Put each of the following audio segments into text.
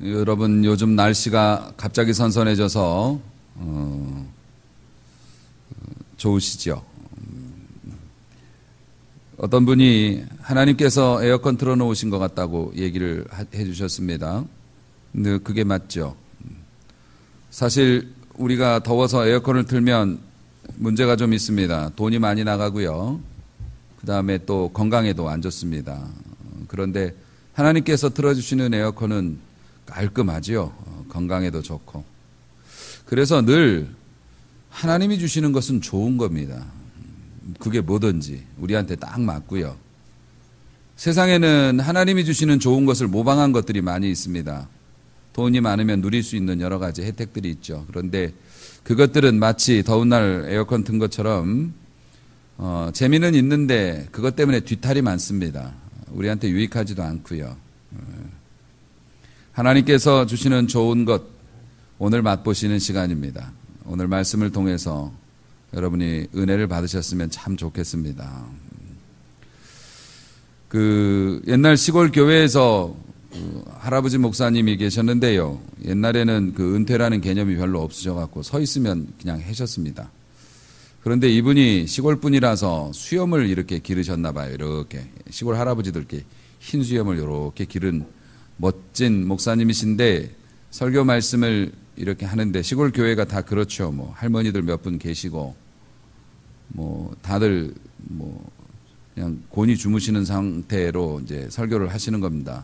여러분 요즘 날씨가 갑자기 선선해져서 좋으시죠? 어떤 분이 하나님께서 에어컨 틀어놓으신 것 같다고 얘기를 해주셨습니다. 근데 그게 맞죠. 사실 우리가 더워서 에어컨을 틀면 문제가 좀 있습니다. 돈이 많이 나가고요. 그 다음에 또 건강에도 안 좋습니다. 그런데 하나님께서 틀어주시는 에어컨은 깔끔하지요. 건강에도 좋고. 그래서 늘 하나님이 주시는 것은 좋은 겁니다. 그게 뭐든지 우리한테 딱 맞고요. 세상에는 하나님이 주시는 좋은 것을 모방한 것들이 많이 있습니다. 돈이 많으면 누릴 수 있는 여러 가지 혜택들이 있죠. 그런데 그것들은 마치 더운 날 에어컨 튼 것처럼 재미는 있는데 그것 때문에 뒤탈이 많습니다. 우리한테 유익하지도 않고요. 하나님께서 주시는 좋은 것 오늘 맛보시는 시간입니다. 오늘 말씀을 통해서 여러분이 은혜를 받으셨으면 참 좋겠습니다. 옛날 시골 교회에서 할아버지 목사님이 계셨는데요. 옛날에는 은퇴라는 개념이 별로 없으셔갖고 서 있으면 그냥 하셨습니다. 그런데 이분이 시골 분이라서 수염을 이렇게 기르셨나 봐요. 이렇게 시골 할아버지들께 흰 수염을 이렇게 기른 멋진 목사님이신데 설교 말씀을 이렇게 하는데 시골 교회가 다 그렇죠. 할머니들 몇 분 계시고 다들 그냥 곤히 주무시는 상태로 이제 설교를 하시는 겁니다.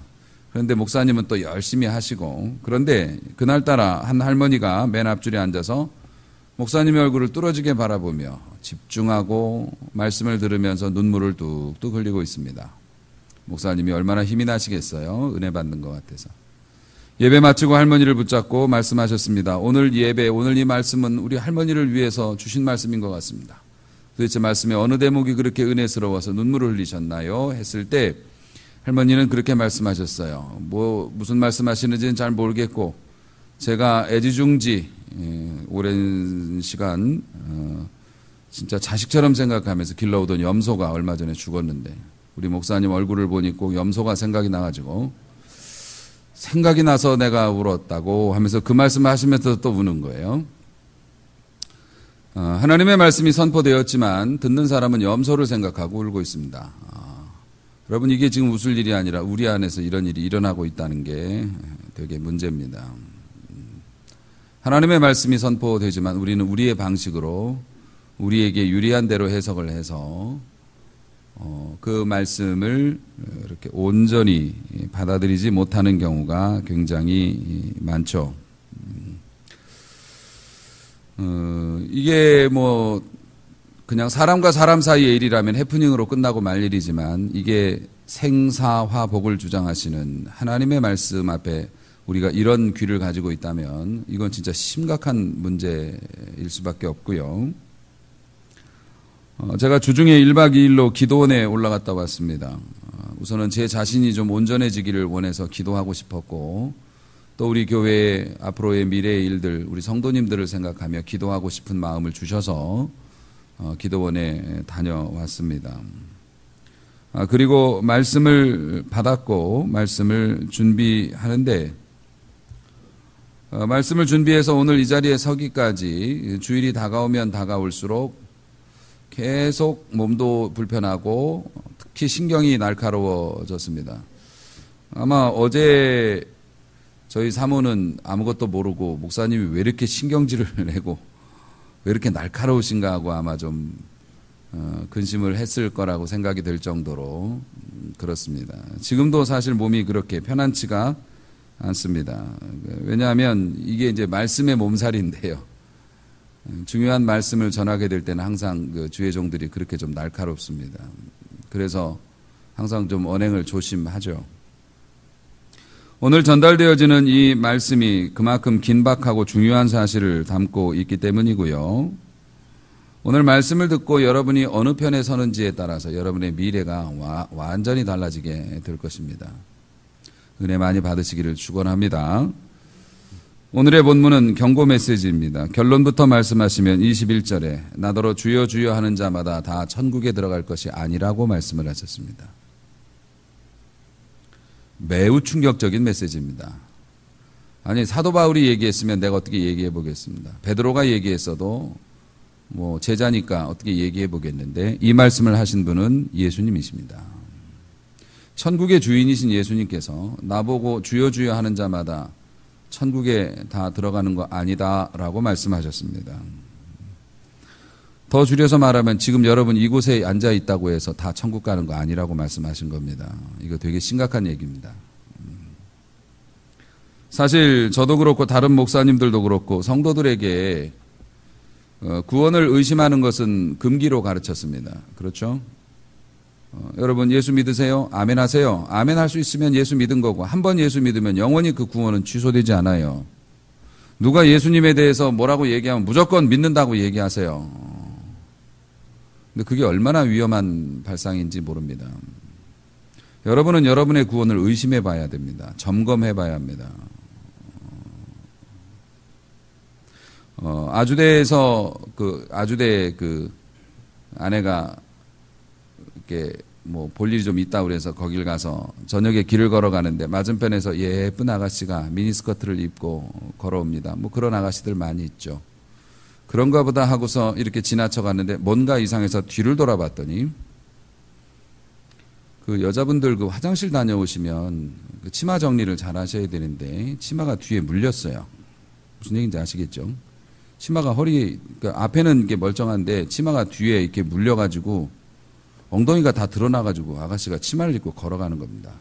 그런데 목사님은 또 열심히 하시고 그런데 그날따라 한 할머니가 맨 앞줄에 앉아서 목사님의 얼굴을 뚫어지게 바라보며 집중하고 말씀을 들으면서 눈물을 뚝뚝 흘리고 있습니다. 목사님이 얼마나 힘이 나시겠어요? 은혜 받는 것 같아서. 예배 마치고 할머니를 붙잡고 말씀하셨습니다. 오늘 예배, 오늘 이 말씀은 우리 할머니를 위해서 주신 말씀인 것 같습니다. 도대체 말씀의 어느 대목이 그렇게 은혜스러워서 눈물을 흘리셨나요? 했을 때 할머니는 그렇게 말씀하셨어요. 무슨 말씀하시는지는 잘 모르겠고 제가 애지중지 오랜 시간 진짜 자식처럼 생각하면서 길러오던 염소가 얼마 전에 죽었는데 우리 목사님 얼굴을 보니 꼭 염소가 생각이 나가지고 생각이 나서 내가 울었다고 하면서 그 말씀을 하시면서 또 우는 거예요. 하나님의 말씀이 선포되었지만 듣는 사람은 염소를 생각하고 울고 있습니다. 여러분 이게 지금 웃을 일이 아니라 우리 안에서 이런 일이 일어나고 있다는 게 되게 문제입니다. 하나님의 말씀이 선포되지만 우리는 우리의 방식으로 우리에게 유리한 대로 해석을 해서 그 말씀을 이렇게 온전히 받아들이지 못하는 경우가 굉장히 많죠. 이게 그냥 사람과 사람 사이의 일이라면 해프닝으로 끝나고 말 일이지만 이게 생사화복을 주장하시는 하나님의 말씀 앞에 우리가 이런 귀를 가지고 있다면 이건 진짜 심각한 문제일 수밖에 없고요. 제가 주중에 1박 2일로 기도원에 올라갔다 왔습니다. 우선은 제 자신이 좀 온전해지기를 원해서 기도하고 싶었고 또 우리 교회의 앞으로의 미래의 일들, 우리 성도님들을 생각하며 기도하고 싶은 마음을 주셔서 기도원에 다녀왔습니다. 그리고 말씀을 받았고 말씀을 준비하는데 말씀을 준비해서 오늘 이 자리에 서기까지 주일이 다가오면 다가올수록 계속 몸도 불편하고 특히 신경이 날카로워졌습니다. 아마 어제 저희 사모는 아무것도 모르고 목사님이 왜 이렇게 신경질을 내고 왜 이렇게 날카로우신가 하고 아마 좀 근심을 했을 거라고 생각이 될 정도로 그렇습니다. 지금도 사실 몸이 그렇게 편안치가 않습니다. 왜냐하면 이게 이제 말씀의 몸살인데요. 중요한 말씀을 전하게 될 때는 항상 주의 종들이 그렇게 좀 날카롭습니다. 그래서 항상 좀 언행을 조심하죠. 오늘 전달되어지는 이 말씀이 그만큼 긴박하고 중요한 사실을 담고 있기 때문이고요. 오늘 말씀을 듣고 여러분이 어느 편에 서는지에 따라서 여러분의 미래가 완전히 달라지게 될 것입니다. 은혜 많이 받으시기를 축원합니다. 오늘의 본문은 경고 메시지입니다. 결론부터 말씀하시면 21절에 나더러 주여 주여 하는 자마다 다 천국에 들어갈 것이 아니라고 말씀을 하셨습니다. 매우 충격적인 메시지입니다. 아니, 사도 바울이 얘기했으면 내가 어떻게 얘기해 보겠습니다. 베드로가 얘기했어도 뭐 제자니까 어떻게 얘기해 보겠는데, 이 말씀을 하신 분은 예수님이십니다. 천국의 주인이신 예수님께서 나보고 주여 주여 하는 자마다 천국에 다 들어가는 거 아니다라고 말씀하셨습니다. 더 줄여서 말하면 지금 여러분 이곳에 앉아 있다고 해서 다 천국 가는 거 아니라고 말씀하신 겁니다. 이거 되게 심각한 얘기입니다. 사실 저도 그렇고 다른 목사님들도 그렇고 성도들에게 구원을 의심하는 것은 금기로 가르쳤습니다. 그렇죠? 여러분 예수 믿으세요? 아멘 하세요. 아멘 할 수 있으면 예수 믿은 거고, 한 번 예수 믿으면 영원히 그 구원은 취소되지 않아요. 누가 예수님에 대해서 뭐라고 얘기하면 무조건 믿는다고 얘기하세요. 근데 그게 얼마나 위험한 발상인지 모릅니다. 여러분은 여러분의 구원을 의심해 봐야 됩니다. 점검해 봐야 합니다. 아주대에서 아주대 아내가 이렇게 뭐 볼 일이 좀 있다고 그래서 거길 가서 저녁에 길을 걸어가는데 맞은편에서 예쁜 아가씨가 미니스커트를 입고 걸어옵니다. 뭐 그런 아가씨들 많이 있죠. 그런가 보다 하고서 이렇게 지나쳐 갔는데 뭔가 이상해서 뒤를 돌아봤더니, 그 여자분들 그 화장실 다녀오시면 그 치마 정리를 잘 하셔야 되는데 치마가 뒤에 물렸어요. 무슨 얘기인지 아시겠죠? 치마가 앞에는 이게 멀쩡한데 치마가 뒤에 이렇게 물려가지고 엉덩이가 다 드러나가지고 아가씨가 치마를 입고 걸어가는 겁니다.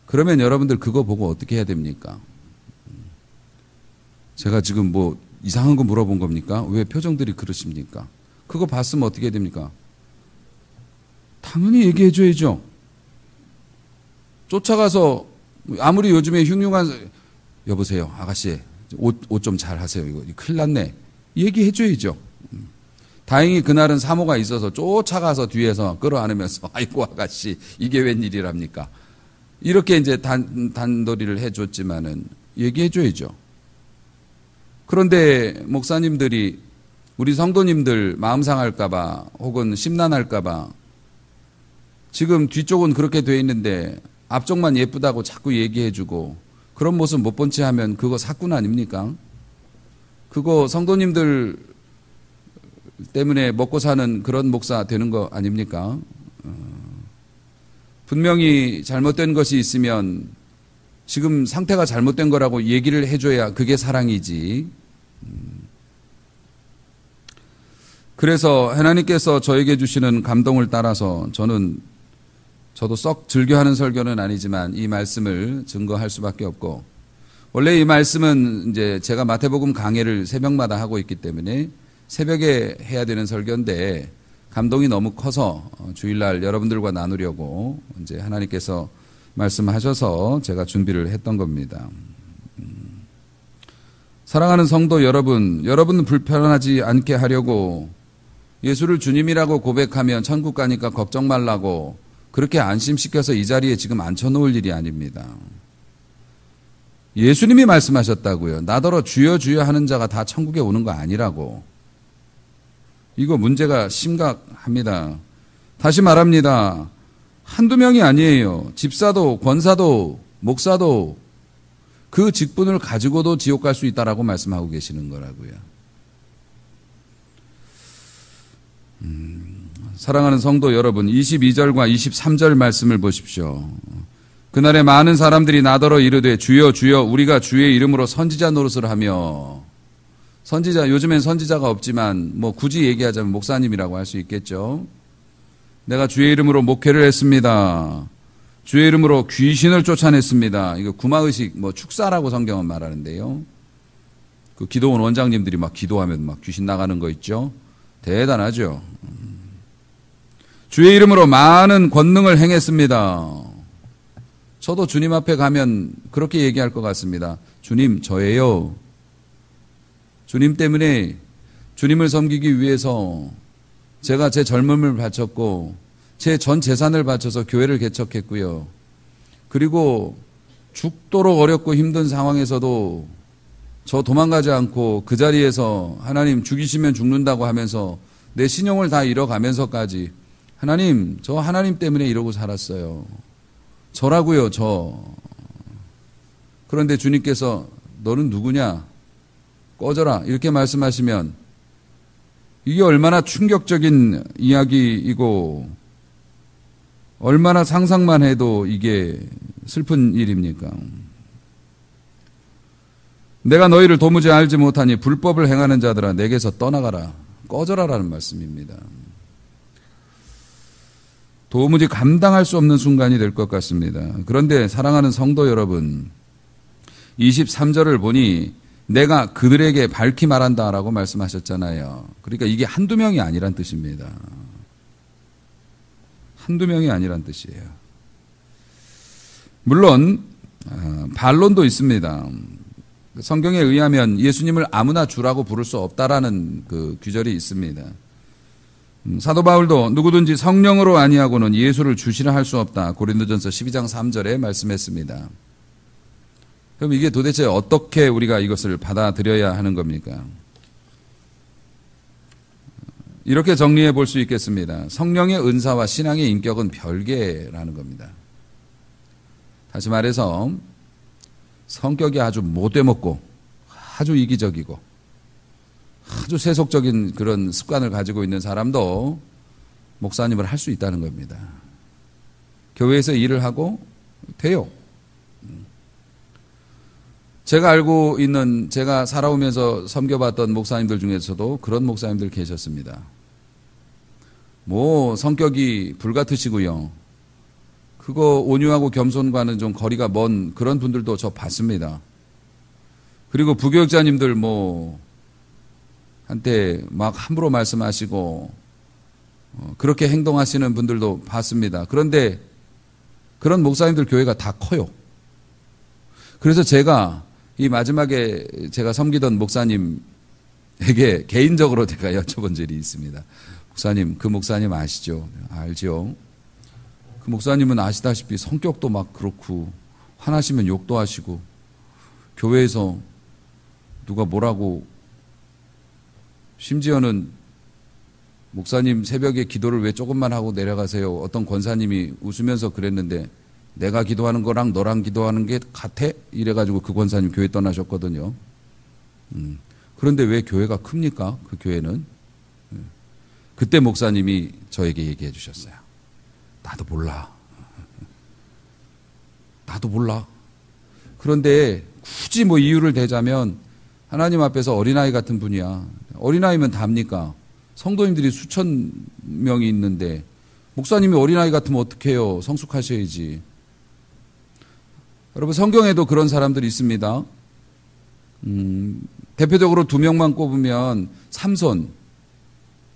그러면 여러분들 그거 보고 어떻게 해야 됩니까? 제가 지금 뭐 이상한 거 물어본 겁니까? 왜 표정들이 그러십니까? 그거 봤으면 어떻게 해야 됩니까? 당연히 얘기해 줘야죠. 쫓아가서 아무리 요즘에 흉흉한, 여보세요 아가씨 옷 좀 잘 하세요. 이거 큰일 났네. 얘기해 줘야죠. 다행히 그날은 사모가 있어서 쫓아가서 뒤에서 끌어안으면서 아이고 아가씨 이게 웬일이랍니까? 이렇게 이제 단도리를 해줬지만은 얘기해 줘야죠. 그런데 목사님들이 우리 성도님들 마음 상할까봐 혹은 심란할까봐 지금 뒤쪽은 그렇게 돼 있는데 앞쪽만 예쁘다고 자꾸 얘기해주고 그런 모습 못 본 채 하면 그거 사꾼 아닙니까? 그거 성도님들 때문에 먹고 사는 그런 목사 되는 거 아닙니까? 분명히 잘못된 것이 있으면 지금 상태가 잘못된 거라고 얘기를 해줘야 그게 사랑이지. 그래서 하나님께서 저에게 주시는 감동을 따라서 저도 썩 즐겨하는 설교는 아니지만 이 말씀을 증거할 수밖에 없고, 원래 이 말씀은 이제 제가 마태복음 강해를 새벽마다 하고 있기 때문에 새벽에 해야 되는 설교인데 감동이 너무 커서 주일날 여러분들과 나누려고 이제 하나님께서 말씀하셔서 제가 준비를 했던 겁니다. 사랑하는 성도 여러분은 불편하지 않게 하려고 예수를 주님이라고 고백하면 천국 가니까 걱정 말라고 그렇게 안심시켜서 이 자리에 지금 앉혀놓을 일이 아닙니다. 예수님이 말씀하셨다고요. 나더러 주여 주여 하는 자가 다 천국에 오는 거 아니라고. 이거 문제가 심각합니다. 다시 말합니다. 한두 명이 아니에요. 집사도 권사도 목사도 그 직분을 가지고도 지옥 갈 수 있다라고 말씀하고 계시는 거라고요. 사랑하는 성도 여러분, 22절과 23절 말씀을 보십시오. 그날에 많은 사람들이 나더러 이르되 주여 주여 우리가 주의 이름으로 선지자 노릇을 하며, 선지자, 요즘엔 선지자가 없지만 뭐 굳이 얘기하자면 목사님이라고 할 수 있겠죠. 내가 주의 이름으로 목회를 했습니다. 주의 이름으로 귀신을 쫓아냈습니다. 이거 구마의식 뭐 축사라고 성경은 말하는데요. 그 기도원 원장님들이 막 기도하면 막 귀신 나가는 거 있죠. 대단하죠. 주의 이름으로 많은 권능을 행했습니다. 저도 주님 앞에 가면 그렇게 얘기할 것 같습니다. 주님, 저예요. 주님 때문에 주님을 섬기기 위해서 제가 제 젊음을 바쳤고 제 전 재산을 바쳐서 교회를 개척했고요. 그리고 죽도록 어렵고 힘든 상황에서도 저 도망가지 않고 그 자리에서 하나님 죽이시면 죽는다고 하면서 내 신용을 다 잃어가면서까지 하나님, 저 하나님 때문에 이러고 살았어요. 저라고요, 저. 그런데 주님께서 너는 누구냐? 꺼져라. 이렇게 말씀하시면 이게 얼마나 충격적인 이야기이고 얼마나 상상만 해도 이게 슬픈 일입니까? 내가 너희를 도무지 알지 못하니 불법을 행하는 자들아 내게서 떠나가라. 꺼져라라는 말씀입니다. 도무지 감당할 수 없는 순간이 될 것 같습니다. 그런데 사랑하는 성도 여러분, 23절을 보니 내가 그들에게 밝히 말한다라고 말씀하셨잖아요. 그러니까 이게 한두 명이 아니란 뜻입니다. 한두 명이 아니란 뜻이에요. 물론 반론도 있습니다. 성경에 의하면 예수님을 아무나 주라고 부를 수 없다라는 그 규절이 있습니다. 사도 바울도 누구든지 성령으로 아니하고는 예수를 주시라 할 수 없다. 고린도전서 12장 3절에 말씀했습니다. 그럼 이게 도대체 어떻게 우리가 이것을 받아들여야 하는 겁니까? 이렇게 정리해 볼 수 있겠습니다. 성령의 은사와 신앙의 인격은 별개라는 겁니다. 다시 말해서 성격이 아주 못되먹고 아주 이기적이고 아주 세속적인 그런 습관을 가지고 있는 사람도 목사님을 할 수 있다는 겁니다. 교회에서 일을 하고 돼요. 제가 알고 있는, 제가 살아오면서 섬겨봤던 목사님들 중에서도 그런 목사님들 계셨습니다. 뭐 성격이 불같으시고요. 그거 온유하고 겸손과는 좀 거리가 먼 그런 분들도 저 봤습니다. 그리고 부교육자님들 뭐 한테 막 함부로 말씀하시고 그렇게 행동하시는 분들도 봤습니다. 그런데 그런 목사님들 교회가 다 커요. 그래서 제가 이 마지막에 제가 섬기던 목사님에게 개인적으로 제가 여쭤본 적이 있습니다. 목사님, 그 목사님 아시죠? 알죠? 그 목사님은 아시다시피 성격도 막 그렇고 화나시면 욕도 하시고 교회에서 누가 뭐라고 심지어는 목사님 새벽에 기도를 왜 조금만 하고 내려가세요. 어떤 권사님이 웃으면서 그랬는데 내가 기도하는 거랑 너랑 기도하는 게 같아? 이래가지고 그 권사님 교회 떠나셨거든요. 그런데 왜 교회가 큽니까? 그 교회는. 그때 목사님이 저에게 얘기해 주셨어요. 나도 몰라. 나도 몰라. 그런데 굳이 뭐 이유를 대자면 하나님 앞에서 어린아이 같은 분이야. 어린아이면 답니까? 성도님들이 수천 명이 있는데 목사님이 어린아이 같으면 어떡해요? 성숙하셔야지. 여러분 성경에도 그런 사람들이 있습니다. 대표적으로 2명만 꼽으면 삼손,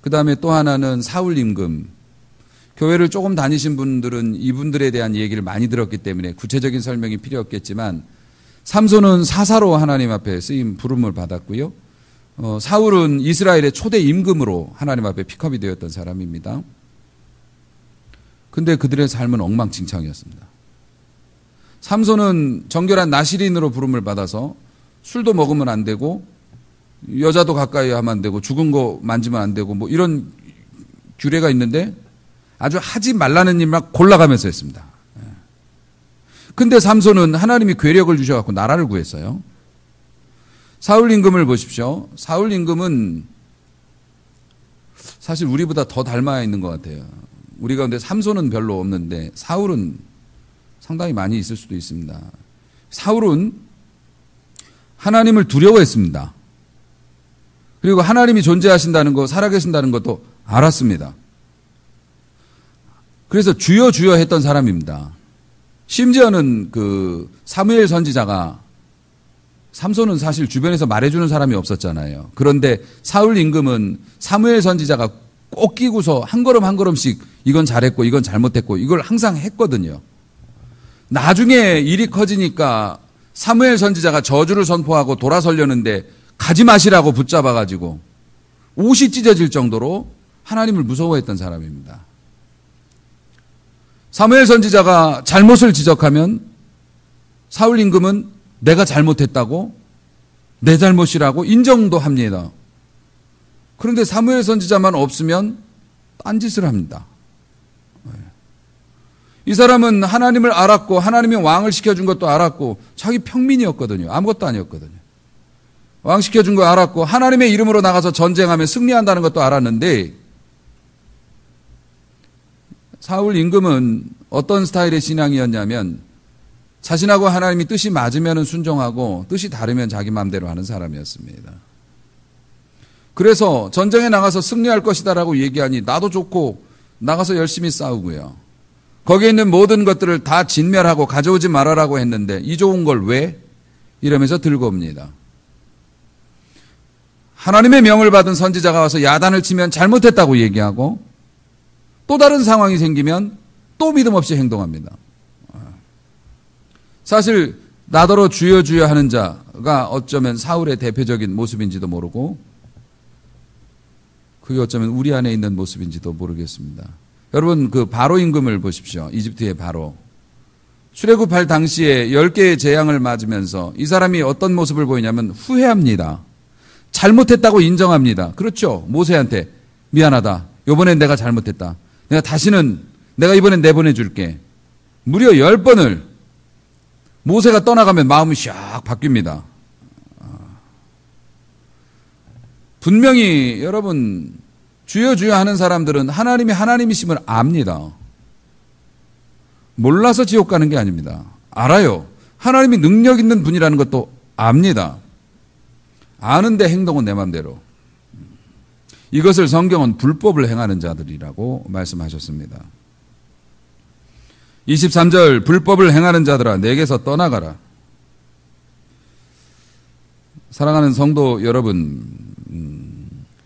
그 다음에 또 하나는 사울 임금. 교회를 조금 다니신 분들은 이분들에 대한 얘기를 많이 들었기 때문에 구체적인 설명이 필요 없겠지만 삼손은 사사로 하나님 앞에 쓰임 부름을 받았고요. 사울은 이스라엘의 초대 임금으로 하나님 앞에 픽업이 되었던 사람입니다. 근데 그들의 삶은 엉망진창이었습니다. 삼손은 정결한 나시린으로 부름을 받아서 술도 먹으면 안 되고 여자도 가까이 하면 안 되고 죽은 거 만지면 안 되고 뭐 이런 규례가 있는데 아주 하지 말라는 일만 골라가면서 했습니다. 근데 삼손은 하나님이 괴력을 주셔갖고 나라를 구했어요. 사울 임금을 보십시오. 사울 임금은 사실 우리보다 더 닮아 있는 것 같아요. 우리 가운데 삼손은 별로 없는데 사울은 상당히 많이 있을 수도 있습니다. 사울은 하나님을 두려워했습니다. 그리고 하나님이 존재하신다는 것, 살아계신다는 것도 알았습니다. 그래서 주여 주여 했던 사람입니다. 심지어는 그 사무엘 선지자가 삼손은 사실 주변에서 말해주는 사람이 없었잖아요. 그런데 사울 임금은 사무엘 선지자가 꼭 끼고서 한 걸음 한 걸음씩 이건 잘했고 이건 잘못했고 이걸 항상 했거든요. 나중에 일이 커지니까 사무엘 선지자가 저주를 선포하고 돌아서려는데 가지 마시라고 붙잡아가지고 옷이 찢어질 정도로 하나님을 무서워했던 사람입니다. 사무엘 선지자가 잘못을 지적하면 사울 임금은 내가 잘못했다고 내 잘못이라고 인정도 합니다. 그런데 사무엘 선지자만 없으면 딴짓을 합니다. 이 사람은 하나님을 알았고 하나님이 왕을 시켜준 것도 알았고 자기 평민이었거든요. 아무것도 아니었거든요. 왕 시켜준 거 알았고 하나님의 이름으로 나가서 전쟁하면 승리한다는 것도 알았는데 사울 임금은 어떤 스타일의 신앙이었냐면 자신하고 하나님이 뜻이 맞으면 순종하고 뜻이 다르면 자기 마음대로 하는 사람이었습니다. 그래서 전쟁에 나가서 승리할 것이다라고 얘기하니 나도 좋고 나가서 열심히 싸우고요. 거기에 있는 모든 것들을 다 진멸하고 가져오지 말아라고 했는데 이 좋은 걸 왜? 이러면서 들고 옵니다. 하나님의 명을 받은 선지자가 와서 야단을 치면 잘못했다고 얘기하고 또 다른 상황이 생기면 또 믿음 없이 행동합니다. 사실 나더러 주여 주여 하는 자가 어쩌면 사울의 대표적인 모습인지도 모르고 그게 어쩌면 우리 안에 있는 모습인지도 모르겠습니다. 여러분 그 바로 임금을 보십시오. 이집트의 바로. 출애굽할 당시에 10개의 재앙을 맞으면서 이 사람이 어떤 모습을 보이냐면 후회합니다. 잘못했다고 인정합니다. 그렇죠. 모세한테 미안하다. 이번엔 내가 잘못했다. 내가 이번엔 내보내줄게. 무려 10번을 모세가 떠나가면 마음이 샥 바뀝니다. 분명히 여러분 주여 주여 하는 사람들은 하나님이 하나님이심을 압니다. 몰라서 지옥 가는 게 아닙니다. 알아요. 하나님이 능력 있는 분이라는 것도 압니다. 아는데 행동은 내 맘대로. 이것을 성경은 불법을 행하는 자들이라고 말씀하셨습니다. 23절 불법을 행하는 자들아 내게서 떠나가라. 사랑하는 성도 여러분,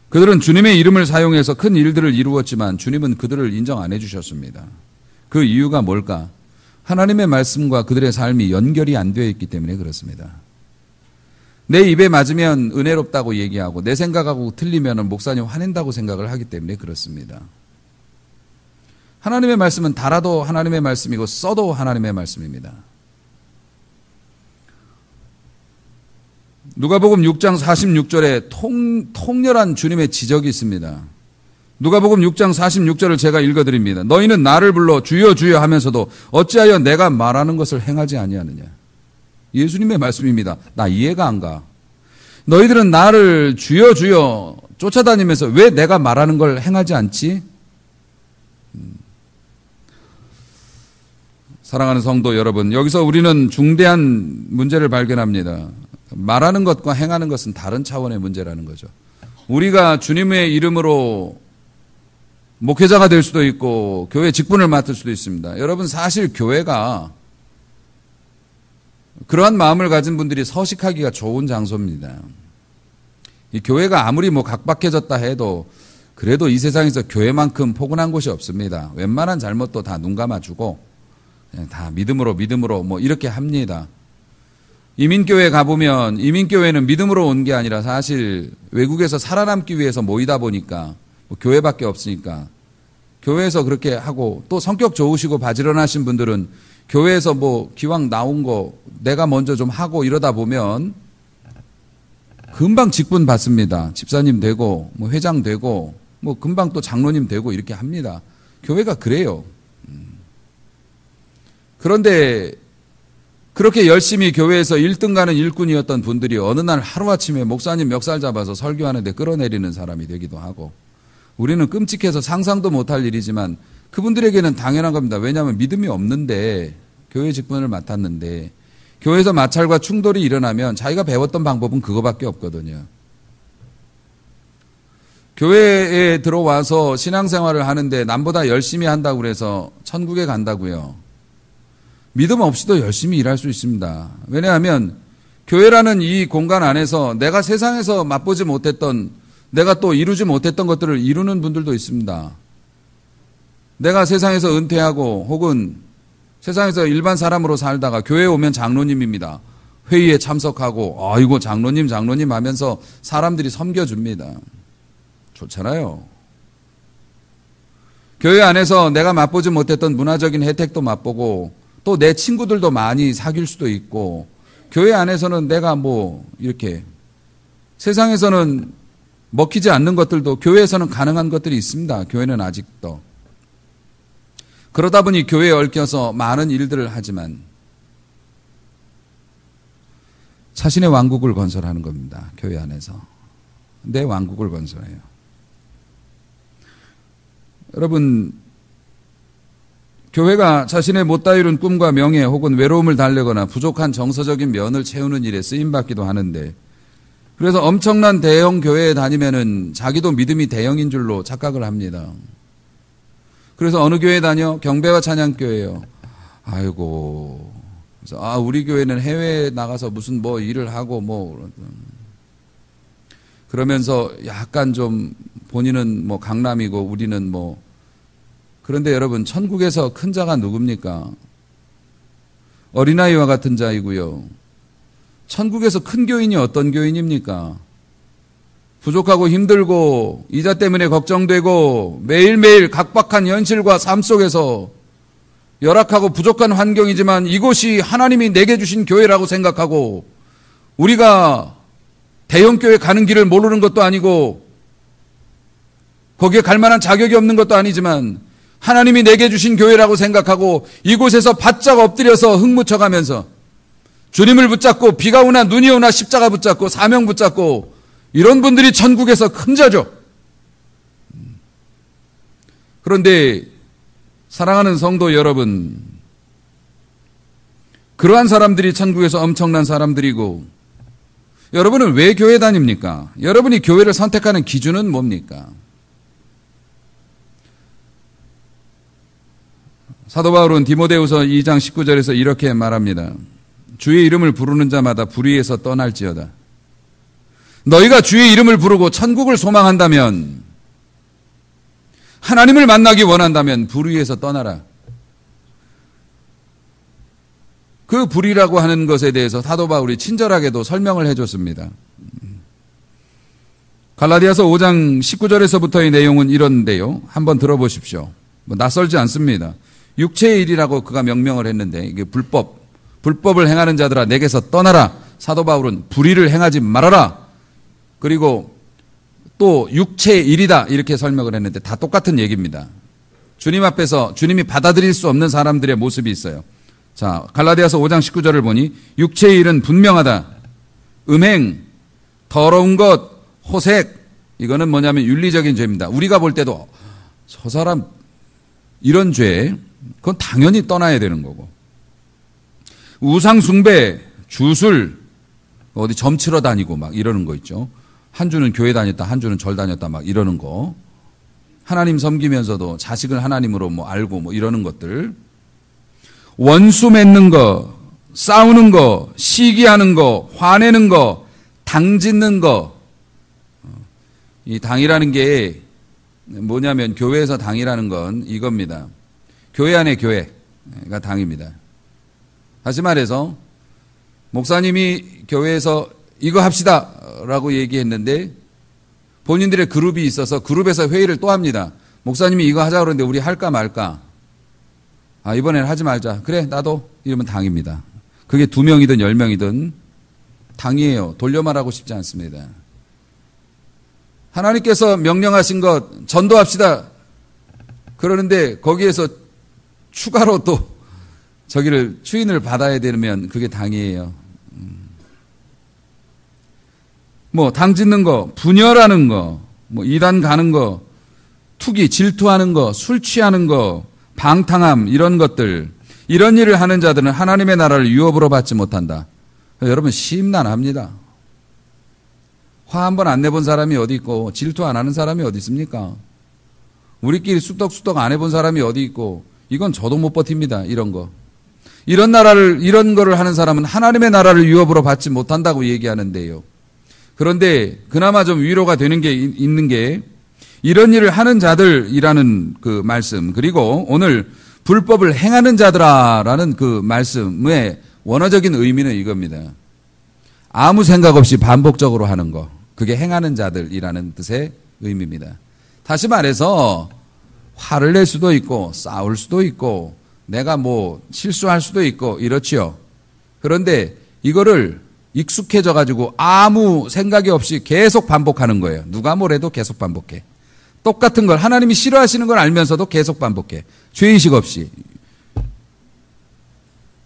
그들은 주님의 이름을 사용해서 큰 일들을 이루었지만 주님은 그들을 인정 안 해주셨습니다. 그 이유가 뭘까? 하나님의 말씀과 그들의 삶이 연결이 안 되어 있기 때문에 그렇습니다. 내 입에 맞으면 은혜롭다고 얘기하고 내 생각하고 틀리면 목사님 화낸다고 생각을 하기 때문에 그렇습니다. 하나님의 말씀은 달아도 하나님의 말씀이고 써도 하나님의 말씀입니다. 누가복음 6장 46절에 통렬한 주님의 지적이 있습니다. 누가복음 6장 46절을 제가 읽어드립니다. 너희는 나를 불러 주여 주여 하면서도 어찌하여 내가 말하는 것을 행하지 아니하느냐. 예수님의 말씀입니다. 나 이해가 안 가. 너희들은 나를 주여 주여 쫓아다니면서 왜 내가 말하는 걸 행하지 않지? 사랑하는 성도 여러분, 여기서 우리는 중대한 문제를 발견합니다. 말하는 것과 행하는 것은 다른 차원의 문제라는 거죠. 우리가 주님의 이름으로 목회자가 될 수도 있고 교회 직분을 맡을 수도 있습니다. 여러분 사실 교회가 그러한 마음을 가진 분들이 서식하기가 좋은 장소입니다. 이 교회가 아무리 각박해졌다 해도 그래도 이 세상에서 교회만큼 포근한 곳이 없습니다. 웬만한 잘못도 다 눈 감아주고 다 믿음으로 이렇게 합니다. 이민교회 가보면 이민교회는 믿음으로 온 게 아니라 사실 외국에서 살아남기 위해서 모이다 보니까 교회밖에 없으니까 교회에서 그렇게 하고 또 성격 좋으시고 바지런하신 분들은 교회에서 기왕 나온 거 내가 먼저 좀 하고 이러다 보면 금방 직분 받습니다. 집사님 되고 회장 되고 금방 또 장로님 되고 이렇게 합니다. 교회가 그래요. 그런데 그렇게 열심히 교회에서 1등 가는 일꾼이었던 분들이 어느 날 하루아침에 목사님 멱살 잡아서 설교하는데 끌어내리는 사람이 되기도 하고 우리는 끔찍해서 상상도 못할 일이지만 그분들에게는 당연한 겁니다. 왜냐하면 믿음이 없는데 교회 직분을 맡았는데 교회에서 마찰과 충돌이 일어나면 자기가 배웠던 방법은 그거밖에 없거든요. 교회에 들어와서 신앙생활을 하는데 남보다 열심히 한다고 그래서 천국에 간다고요. 믿음 없이도 열심히 일할 수 있습니다. 왜냐하면 교회라는 이 공간 안에서 내가 세상에서 맛보지 못했던 내가 또 이루지 못했던 것들을 이루는 분들도 있습니다. 내가 세상에서 은퇴하고 혹은 세상에서 일반 사람으로 살다가 교회에 오면 장로님입니다. 회의에 참석하고 아이고 장로님 하면서 사람들이 섬겨줍니다. 좋잖아요. 교회 안에서 내가 맛보지 못했던 문화적인 혜택도 맛보고 또 내 친구들도 많이 사귈 수도 있고 교회 안에서는 내가 이렇게 세상에서는 먹히지 않는 것들도 교회에서는 가능한 것들이 있습니다. 교회는 아직도. 그러다 보니 교회에 얽혀서 많은 일들을 하지만 자신의 왕국을 건설하는 겁니다. 교회 안에서. 내 왕국을 건설해요. 여러분, 교회가 자신의 못다 이룬 꿈과 명예 혹은 외로움을 달래거나 부족한 정서적인 면을 채우는 일에 쓰임받기도 하는데, 그래서 엄청난 대형 교회에 다니면은 자기도 믿음이 대형인 줄로 착각을 합니다. 그래서 어느 교회 다녀? 경배와 찬양교회예요. 아이고, 그래서 우리 교회는 해외에 나가서 무슨 뭐 일을 하고 그러면서 약간 좀 본인은 뭐 강남이고 우리는 뭐. 그런데 여러분, 천국에서 큰 자가 누굽니까? 어린아이와 같은 자이고요. 천국에서 큰 교인이 어떤 교인입니까? 부족하고 힘들고 이자 때문에 걱정되고 매일매일 각박한 현실과 삶 속에서 열악하고 부족한 환경이지만 이곳이 하나님이 내게 주신 교회라고 생각하고, 우리가 대형교회 가는 길을 모르는 것도 아니고 거기에 갈 만한 자격이 없는 것도 아니지만 하나님이 내게 주신 교회라고 생각하고 이곳에서 바짝 엎드려서 흙 묻혀가면서 주님을 붙잡고 비가 오나 눈이 오나 십자가 붙잡고 사명 붙잡고, 이런 분들이 천국에서 큰 자죠. 그런데 사랑하는 성도 여러분, 그러한 사람들이 천국에서 엄청난 사람들이고, 여러분은 왜 교회 다닙니까? 여러분이 교회를 선택하는 기준은 뭡니까? 사도 바울은 디모데후서 2장 19절에서 이렇게 말합니다. 주의 이름을 부르는 자마다 불의에서 떠날지어다. 너희가 주의 이름을 부르고 천국을 소망한다면, 하나님을 만나기 원한다면 불의에서 떠나라. 그 불의라고 하는 것에 대해서 사도 바울이 친절하게도 설명을 해줬습니다. 갈라디아서 5장 19절에서부터의 내용은 이런데요. 한번 들어보십시오. 낯설지 않습니다. 육체의 일이라고 그가 명명을 했는데, 이게 불법을 행하는 자들아 내게서 떠나라. 사도 바울은 불의를 행하지 말아라. 그리고 또 육체의 일이다 이렇게 설명을 했는데 다 똑같은 얘기입니다. 주님 앞에서 주님이 받아들일 수 없는 사람들의 모습이 있어요. 자, 갈라디아서 5장 19절을 보니 육체의 일은 분명하다. 음행, 더러운 것, 호색, 이거는 뭐냐면 윤리적인 죄입니다. 우리가 볼 때도 저 사람 이런 죄, 그건 당연히 떠나야 되는 거고. 우상 숭배, 주술, 어디 점치러 다니고 막 이러는 거 있죠. 한 주는 교회 다녔다, 한 주는 절 다녔다 막 이러는 거. 하나님 섬기면서도 자식을 하나님으로 알고 이러는 것들. 원수 맺는 거, 싸우는 거, 시기하는 거, 화내는 거, 당 짓는 거. 이 당이라는 게 뭐냐면 교회에서 당이라는 건 이겁니다. 교회 안에 교회가 당입니다. 다시 말해서 목사님이 교회에서 이거 합시다 라고 얘기했는데 본인들의 그룹이 있어서 그룹에서 회의를 또 합니다. 목사님이 이거 하자 그러는데 우리 할까 말까? 이번에는 하지 말자. 그래 나도. 이러면 당입니다. 그게 2명이든 10명이든 당이에요. 돌려 말하고 싶지 않습니다. 하나님께서 명령하신 것 전도합시다. 그러는데 거기에서 추가로 또 저기를 추인을 받아야 되면 그게 당이에요. 당 짓는 거, 분열하는 거, 이단 가는 거, 투기, 질투하는 거, 술 취하는 거, 방탕함 이런 것들, 이런 일을 하는 자들은 하나님의 나라를 유업으로 받지 못한다. 여러분 심란합니다. 화 한 번 안 내본 사람이 어디 있고 질투 안 하는 사람이 어디 있습니까? 우리끼리 쑥덕쑥덕 안 해본 사람이 어디 있고, 이건 저도 못 버팁니다. 이런 거. 이런 거를 하는 사람은 하나님의 나라를 유업으로 받지 못한다고 얘기하는데요. 그런데 그나마 좀 위로가 되는 게 있는 게 이런 일을 하는 자들이라는 그 말씀, 그리고 오늘 불법을 행하는 자들아라는 그 말씀의 원어적인 의미는 이겁니다. 아무 생각 없이 반복적으로 하는 거, 그게 행하는 자들이라는 뜻의 의미입니다. 다시 말해서 화를 낼 수도 있고 싸울 수도 있고 내가 실수할 수도 있고 이렇지요. 그런데 이거를 익숙해져 가지고 아무 생각이 없이 계속 반복하는 거예요. 누가 뭐래도 계속 반복해. 똑같은 걸 하나님이 싫어하시는 걸 알면서도 계속 반복해. 죄의식 없이.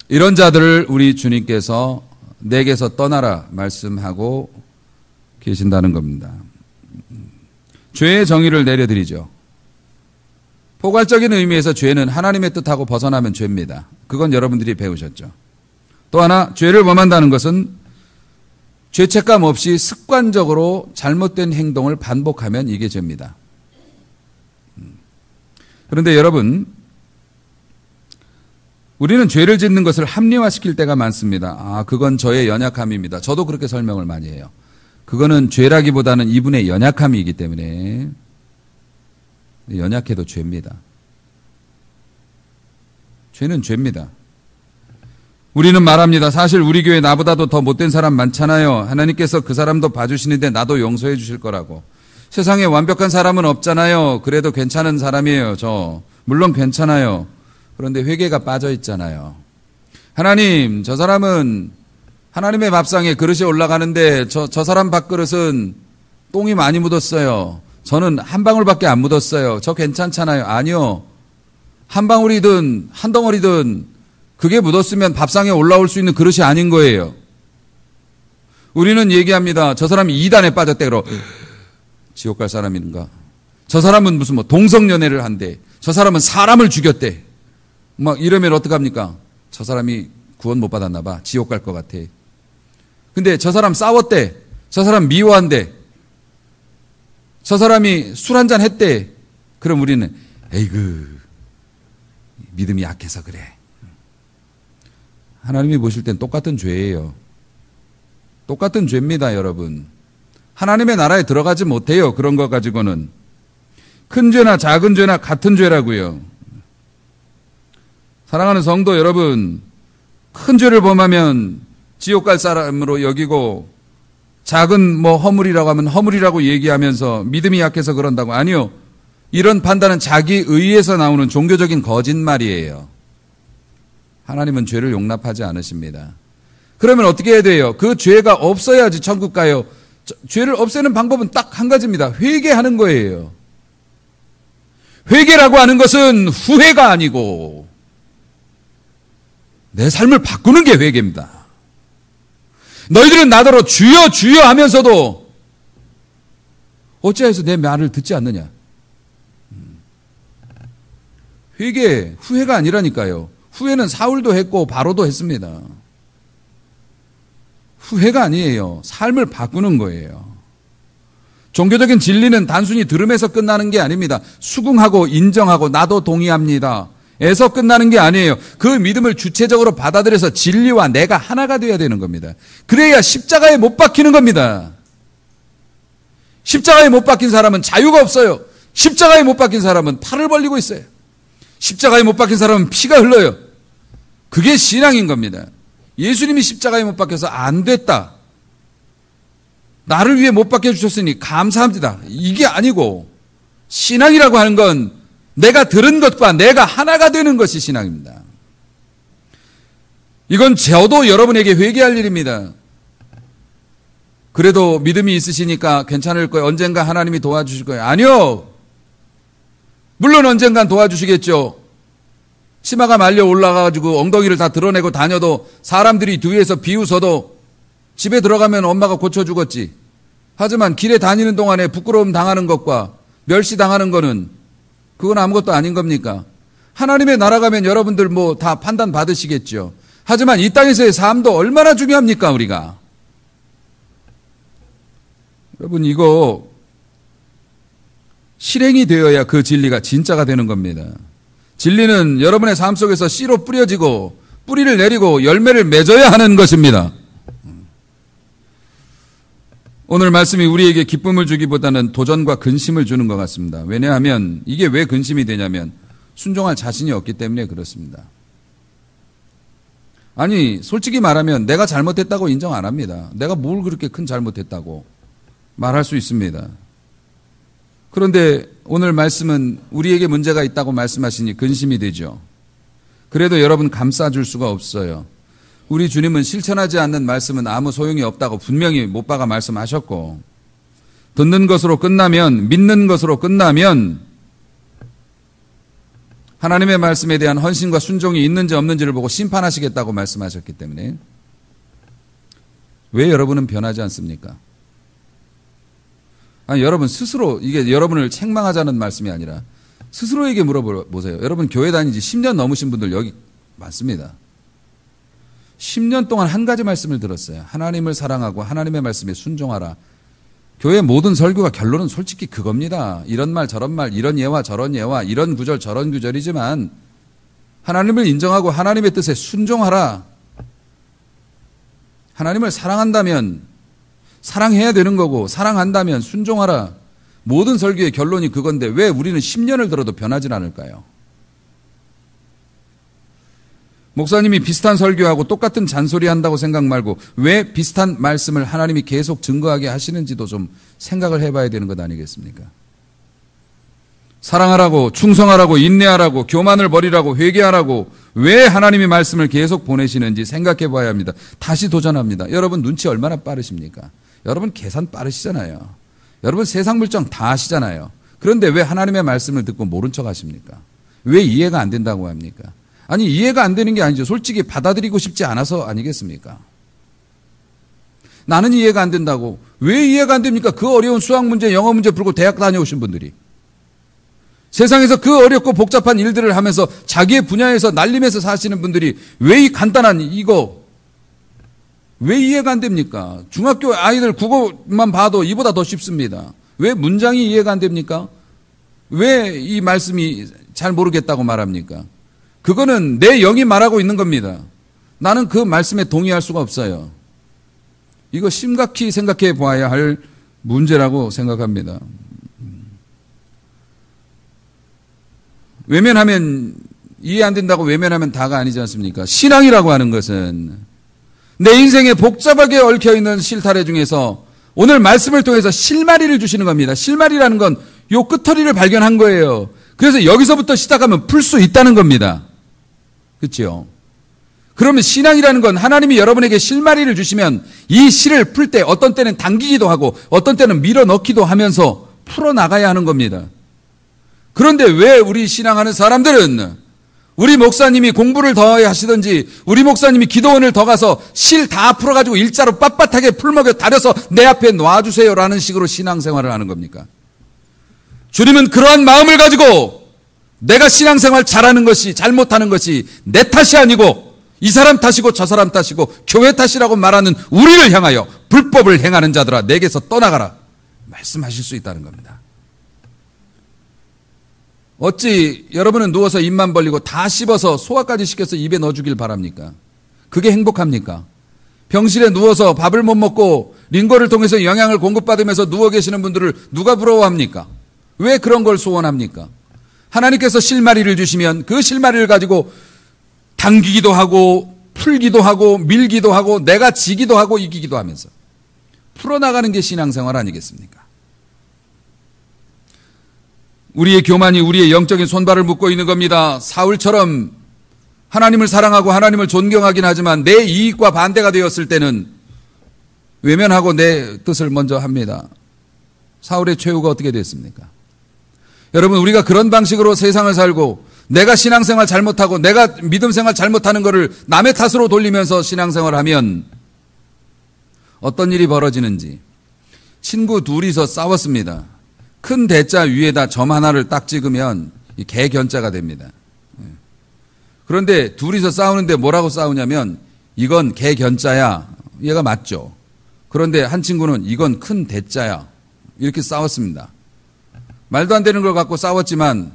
이런 자들을 우리 주님께서 내게서 떠나라 말씀하고 계신다는 겁니다. 죄의 정의를 내려드리죠. 포괄적인 의미에서 죄는 하나님의 뜻하고 벗어나면 죄입니다. 그건 여러분들이 배우셨죠. 또 하나, 죄를 범한다는 것은 죄책감 없이 습관적으로 잘못된 행동을 반복하면 이게 죄입니다. 그런데 여러분, 우리는 죄를 짓는 것을 합리화시킬 때가 많습니다. 그건 저의 연약함입니다. 저도 그렇게 설명을 많이 해요. 그거는 죄라기보다는 이분의 연약함이기 때문에 연약해도 죄입니다. 죄는 죄입니다. 우리는 말합니다. 사실 우리 교회 나보다도 더 못된 사람 많잖아요. 하나님께서 그 사람도 봐주시는데 나도 용서해 주실 거라고. 세상에 완벽한 사람은 없잖아요. 그래도 괜찮은 사람이에요. 저 물론 괜찮아요. 그런데 회개가 빠져 있잖아요. 하나님, 저 사람은 하나님의 밥상에 그릇이 올라가는데 저 사람 밥그릇은 똥이 많이 묻었어요. 저는 한 방울밖에 안 묻었어요. 저 괜찮잖아요. 아니요. 한 방울이든 한 덩어리든 그게 묻었으면 밥상에 올라올 수 있는 그릇이 아닌 거예요. 우리는 얘기합니다. 저 사람이 이단에 빠졌대. 그러 지옥 갈 사람인가? 저 사람은 무슨 뭐 동성연애를 한대. 저 사람은 사람을 죽였대. 막 이러면 어떡합니까? 저 사람이 구원 못 받았나 봐. 지옥 갈 것 같아. 근데 저 사람 싸웠대. 저 사람 미워한대. 저 사람이 술 한잔 했대. 그럼 우리는 에이그 믿음이 약해서 그래. 하나님이 보실 땐 똑같은 죄예요. 똑같은 죄입니다, 여러분. 하나님의 나라에 들어가지 못해요. 그런 것 가지고는. 큰 죄나 작은 죄나 같은 죄라고요. 사랑하는 성도 여러분, 큰 죄를 범하면 지옥 갈 사람으로 여기고 작은 뭐 허물이라고 하면 허물이라고 얘기하면서 믿음이 약해서 그런다고. 아니요. 이런 판단은 자기 의에서 나오는 종교적인 거짓말이에요. 하나님은 죄를 용납하지 않으십니다. 그러면 어떻게 해야 돼요? 그 죄가 없어야지 천국 가요. 죄를 없애는 방법은 딱 한 가지입니다. 회개하는 거예요. 회개라고 하는 것은 후회가 아니고 내 삶을 바꾸는 게 회개입니다. 너희들은 나더러 주여 주여 하면서도 어찌하여서 내 말을 듣지 않느냐. 회개, 후회가 아니라니까요. 후회는 사울도 했고 바로도 했습니다. 후회가 아니에요. 삶을 바꾸는 거예요. 종교적인 진리는 단순히 들음에서 끝나는 게 아닙니다. 수긍하고 인정하고 나도 동의합니다. 에서 끝나는 게 아니에요. 그 믿음을 주체적으로 받아들여서 진리와 내가 하나가 되어야 되는 겁니다. 그래야 십자가에 못 박히는 겁니다. 십자가에 못 박힌 사람은 자유가 없어요. 십자가에 못 박힌 사람은 팔을 벌리고 있어요. 십자가에 못 박힌 사람은 피가 흘러요. 그게 신앙인 겁니다. 예수님이 십자가에 못 박혀서 안 됐다. 나를 위해 못 박혀주셨으니 감사합니다. 이게 아니고 신앙이라고 하는 건 내가 들은 것과 내가 하나가 되는 것이 신앙입니다. 이건 저도 여러분에게 회개할 일입니다. 그래도 믿음이 있으시니까 괜찮을 거예요. 언젠가 하나님이 도와주실 거예요. 아니요. 물론 언젠간 도와주시겠죠. 치마가 말려 올라가가지고 엉덩이를 다 드러내고 다녀도 사람들이 뒤에서 비웃어도 집에 들어가면 엄마가 고쳐주겠지. 하지만 길에 다니는 동안에 부끄러움 당하는 것과 멸시당하는 거는 그건 아무것도 아닌 겁니까? 하나님의 나라 가면 여러분들 뭐 다 판단 받으시겠죠. 하지만 이 땅에서의 삶도 얼마나 중요합니까, 우리가? 여러분, 이거 실행이 되어야 그 진리가 진짜가 되는 겁니다. 진리는 여러분의 삶 속에서 씨로 뿌려지고 뿌리를 내리고 열매를 맺어야 하는 것입니다. 오늘 말씀이 우리에게 기쁨을 주기보다는 도전과 근심을 주는 것 같습니다. 왜냐하면 이게 왜 근심이 되냐면 순종할 자신이 없기 때문에 그렇습니다. 아니, 솔직히 말하면 내가 잘못했다고 인정 안 합니다. 내가 뭘 그렇게 큰 잘못했다고 말할 수 있습니다. 그런데 오늘 말씀은 우리에게 문제가 있다고 말씀하시니 근심이 되죠. 그래도 여러분 감싸줄 수가 없어요. 우리 주님은 실천하지 않는 말씀은 아무 소용이 없다고 분명히 못 박아 말씀하셨고, 듣는 것으로 끝나면, 믿는 것으로 끝나면 하나님의 말씀에 대한 헌신과 순종이 있는지 없는지를 보고 심판하시겠다고 말씀하셨기 때문에 왜 여러분은 변하지 않습니까? 아니, 여러분 스스로, 이게 여러분을 책망하자는 말씀이 아니라 스스로에게 물어보세요. 여러분 교회 다닌 지 10년 넘으신 분들 여기 많습니다. 10년 동안 한 가지 말씀을 들었어요. 하나님을 사랑하고 하나님의 말씀에 순종하라. 교회 모든 설교가 결론은 솔직히 그겁니다. 이런 말 저런 말, 이런 예와 저런 예와, 이런 구절 저런 구절이지만 하나님을 인정하고 하나님의 뜻에 순종하라. 하나님을 사랑한다면 사랑해야 되는 거고, 사랑한다면 순종하라. 모든 설교의 결론이 그건데 왜 우리는 10년을 들어도 변하지 않을까요? 목사님이 비슷한 설교하고 똑같은 잔소리 한다고 생각 말고 왜 비슷한 말씀을 하나님이 계속 증거하게 하시는지도 좀 생각을 해봐야 되는 것 아니겠습니까? 사랑하라고, 충성하라고, 인내하라고, 교만을 버리라고, 회개하라고 왜 하나님이 말씀을 계속 보내시는지 생각해 봐야 합니다. 다시 도전합니다. 여러분 눈치 얼마나 빠르십니까? 여러분 계산 빠르시잖아요. 여러분 세상 물정 다 아시잖아요. 그런데 왜 하나님의 말씀을 듣고 모른 척 하십니까? 왜 이해가 안 된다고 합니까? 아니, 이해가 안 되는 게 아니죠. 솔직히 받아들이고 싶지 않아서 아니겠습니까? 나는 이해가 안 된다고. 왜 이해가 안 됩니까? 그 어려운 수학 문제, 영어 문제 풀고 대학 다녀오신 분들이. 세상에서 그 어렵고 복잡한 일들을 하면서 자기의 분야에서 날리면서 사시는 분들이 왜 이 간단한 이거 왜 이해가 안 됩니까? 중학교 아이들 국어만 봐도 이보다 더 쉽습니다. 왜 문장이 이해가 안 됩니까? 왜 이 말씀이 잘 모르겠다고 말합니까? 그거는 내 영이 말하고 있는 겁니다. 나는 그 말씀에 동의할 수가 없어요. 이거 심각히 생각해 보아야 할 문제라고 생각합니다. 외면하면, 이해 안 된다고 외면하면 다가 아니지 않습니까? 신앙이라고 하는 것은 내 인생에 복잡하게 얽혀있는 실타래 중에서 오늘 말씀을 통해서 실마리를 주시는 겁니다. 실마리라는 건 요 끄터리를 발견한 거예요. 그래서 여기서부터 시작하면 풀 수 있다는 겁니다. 그렇죠? 그러면 신앙이라는 건 하나님이 여러분에게 실마리를 주시면 이 실을 풀 때 어떤 때는 당기기도 하고 어떤 때는 밀어넣기도 하면서 풀어나가야 하는 겁니다. 그런데 왜 우리 신앙하는 사람들은 우리 목사님이 공부를 더 하시든지 우리 목사님이 기도원을 더 가서 실 다 풀어가지고 일자로 빳빳하게 풀먹여 다려서 내 앞에 놔주세요라는 식으로 신앙생활을 하는 겁니까? 주님은 그러한 마음을 가지고 내가 신앙생활 잘하는 것이, 잘못하는 것이 내 탓이 아니고 이 사람 탓이고 저 사람 탓이고 교회 탓이라고 말하는 우리를 향하여 불법을 행하는 자들아 내게서 떠나가라 말씀하실 수 있다는 겁니다. 어찌 여러분은 누워서 입만 벌리고 다 씹어서 소화까지 시켜서 입에 넣어주길 바랍니까? 그게 행복합니까? 병실에 누워서 밥을 못 먹고 링거를 통해서 영양을 공급받으면서 누워 계시는 분들을 누가 부러워합니까? 왜 그런 걸 소원합니까? 하나님께서 실마리를 주시면 그 실마리를 가지고 당기기도 하고 풀기도 하고 밀기도 하고 내가 지기도 하고 이기기도 하면서 풀어나가는 게 신앙생활 아니겠습니까? 우리의 교만이 우리의 영적인 손발을 묶고 있는 겁니다. 사울처럼 하나님을 사랑하고 하나님을 존경하긴 하지만 내 이익과 반대가 되었을 때는 외면하고 내 뜻을 먼저 합니다. 사울의 최후가 어떻게 됐습니까? 여러분 우리가 그런 방식으로 세상을 살고 내가 신앙생활 잘못하고 내가 믿음생활 잘못하는 것을 남의 탓으로 돌리면서 신앙생활을 하면 어떤 일이 벌어지는지. 친구 둘이서 싸웠습니다. 큰 대자 위에다 점 하나를 딱 찍으면 개견자가 됩니다. 그런데 둘이서 싸우는데 뭐라고 싸우냐면 이건 개견자야. 얘가 맞죠. 그런데 한 친구는 이건 큰 대자야. 이렇게 싸웠습니다. 말도 안 되는 걸 갖고 싸웠지만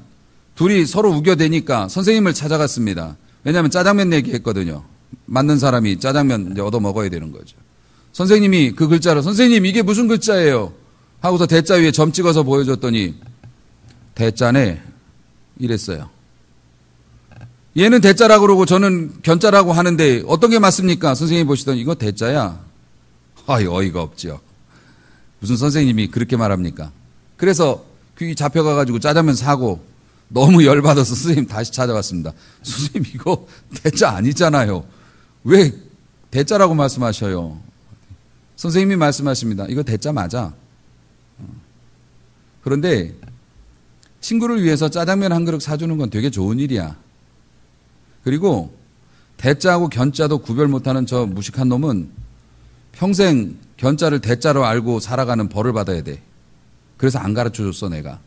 둘이 서로 우겨대니까 선생님을 찾아갔습니다. 왜냐하면 짜장면 내기 했거든요. 맞는 사람이 짜장면 이제 얻어 먹어야 되는 거죠. 선생님이 그 글자로 선생님 이게 무슨 글자예요? 하고서 대자 위에 점 찍어서 보여줬더니 대자네 이랬어요. 얘는 대자라고 그러고 저는 견자라고 하는데 어떤 게 맞습니까? 선생님이 보시더니 이거 대자야. 어이가 없죠. 무슨 선생님이 그렇게 말합니까? 그래서 귀 잡혀가가지고 짜장면 사고 너무 열받아서 선생님 다시 찾아갔습니다. 선생님 이거 대자 아니잖아요. 왜 대자라고 말씀하셔요? 선생님이 말씀하십니다. 이거 대자 맞아. 그런데 친구를 위해서 짜장면 한 그릇 사주는 건 되게 좋은 일이야. 그리고 대자하고 견자도 구별 못하는 저 무식한 놈은 평생 견자를 대자로 알고 살아가는 벌을 받아야 돼. 그래서 안 가르쳐줬어, 내가.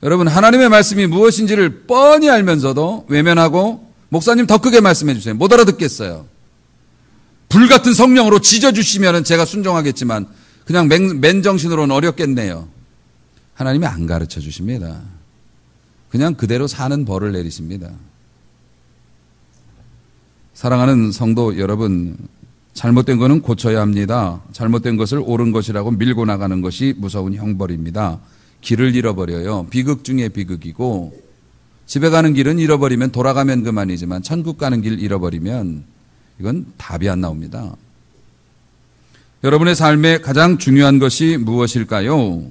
여러분, 하나님의 말씀이 무엇인지를 뻔히 알면서도 외면하고, 목사님 더 크게 말씀해 주세요. 못 알아듣겠어요. 불같은 성령으로 지져주시면 제가 순종하겠지만 그냥 맨정신으로는 어렵겠네요. 하나님이 안 가르쳐 주십니다. 그냥 그대로 사는 벌을 내리십니다. 사랑하는 성도 여러분, 잘못된 것은 고쳐야 합니다. 잘못된 것을 옳은 것이라고 밀고 나가는 것이 무서운 형벌입니다. 길을 잃어버려요. 비극 중에 비극이고, 집에 가는 길은 잃어버리면 돌아가면 그만이지만 천국 가는 길 잃어버리면 이건 답이 안 나옵니다. 여러분의 삶에 가장 중요한 것이 무엇일까요?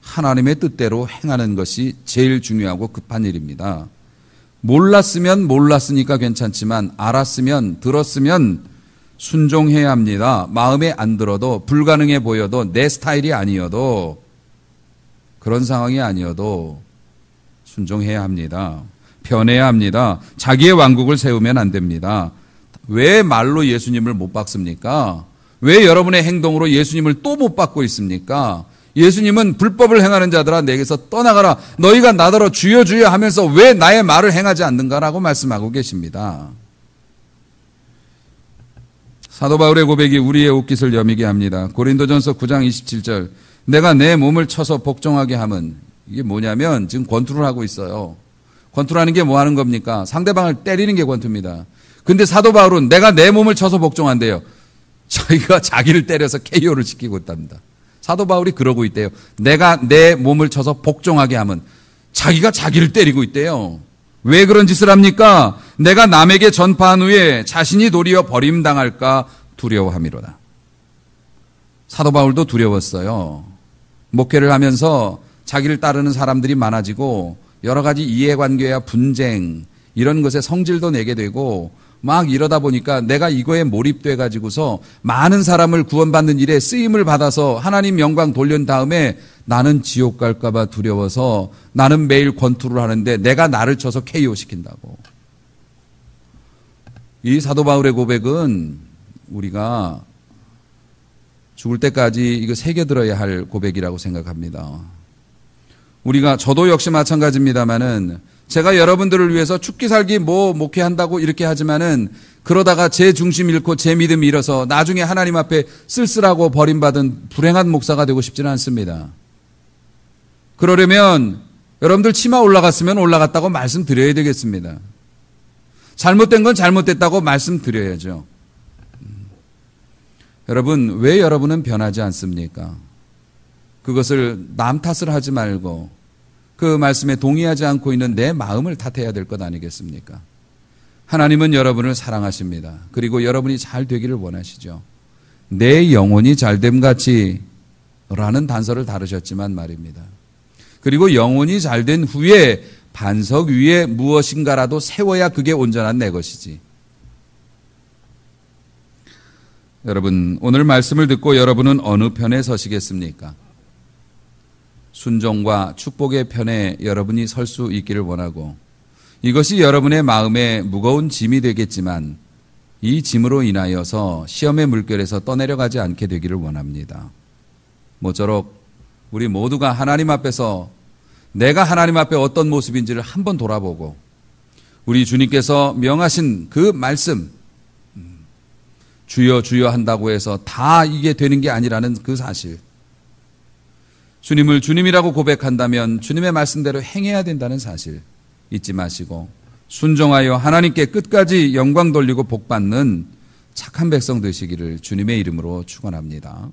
하나님의 뜻대로 행하는 것이 제일 중요하고 급한 일입니다. 몰랐으면 몰랐으니까 괜찮지만 알았으면 들었으면 순종해야 합니다. 마음에 안 들어도 불가능해 보여도 내 스타일이 아니어도 그런 상황이 아니어도 순종해야 합니다. 변해야 합니다. 자기의 왕국을 세우면 안 됩니다. 왜 말로 예수님을 못 박습니까? 왜 여러분의 행동으로 예수님을 또 못 받고 있습니까? 예수님은 불법을 행하는 자들아 내게서 떠나가라. 너희가 나더러 주여 주여 하면서 왜 나의 말을 행하지 않는가라고 말씀하고 계십니다. 사도 바울의 고백이 우리의 옷깃을 여미게 합니다. 고린도전서 9장 27절 내가 내 몸을 쳐서 복종하게 함은 이게 뭐냐면 지금 권투를 하고 있어요. 권투라는 게 뭐 하는 겁니까? 상대방을 때리는 게 권투입니다. 근데 사도 바울은 내가 내 몸을 쳐서 복종한대요. 자기가 자기를 때려서 KO를 시키고 있답니다. 사도 바울이 그러고 있대요. 내가 내 몸을 쳐서 복종하게 하면 자기가 자기를 때리고 있대요. 왜 그런 짓을 합니까? 내가 남에게 전파한 후에 자신이 도리어 버림당할까 두려워함이로다. 사도 바울도 두려웠어요. 목회를 하면서 자기를 따르는 사람들이 많아지고 여러 가지 이해관계와 분쟁 이런 것에 성질도 내게 되고 막 이러다 보니까 내가 이거에 몰입돼 가지고서 많은 사람을 구원받는 일에 쓰임을 받아서 하나님 영광 돌린 다음에 나는 지옥 갈까 봐 두려워서 나는 매일 권투를 하는데 내가 나를 쳐서 KO 시킨다고. 이 사도 바울의 고백은 우리가 죽을 때까지 이거 새겨들어야 할 고백이라고 생각합니다. 우리가 저도 역시 마찬가지입니다만은 제가 여러분들을 위해서 죽기 살기 뭐 목회한다고 이렇게 하지만은 그러다가 제 중심 잃고 제 믿음 잃어서 나중에 하나님 앞에 쓸쓸하고 버림받은 불행한 목사가 되고 싶지는 않습니다. 그러려면 여러분들 치마 올라갔으면 올라갔다고 말씀드려야 되겠습니다. 잘못된 건 잘못됐다고 말씀드려야죠. 여러분, 왜 여러분은 변하지 않습니까? 그것을 남 탓을 하지 말고 그 말씀에 동의하지 않고 있는 내 마음을 탓해야 될 것 아니겠습니까? 하나님은 여러분을 사랑하십니다. 그리고 여러분이 잘 되기를 원하시죠. 내 영혼이 잘됨같이 라는 단서를 다루셨지만 말입니다. 그리고 영혼이 잘된 후에 반석 위에 무엇인가라도 세워야 그게 온전한 내 것이지. 여러분, 오늘 말씀을 듣고 여러분은 어느 편에 서시겠습니까? 순종과 축복의 편에 여러분이 설 수 있기를 원하고 이것이 여러분의 마음에 무거운 짐이 되겠지만 이 짐으로 인하여서 시험의 물결에서 떠내려가지 않게 되기를 원합니다. 모쪼록 우리 모두가 하나님 앞에서 내가 하나님 앞에 어떤 모습인지를 한번 돌아보고 우리 주님께서 명하신 그 말씀 주여 주여 한다고 해서 다 이게 되는 게 아니라는 그 사실 주님을 주님이라고 고백한다면 주님의 말씀대로 행해야 된다는 사실 잊지 마시고 순종하여 하나님께 끝까지 영광 돌리고 복받는 착한 백성 되시기를 주님의 이름으로 축원합니다.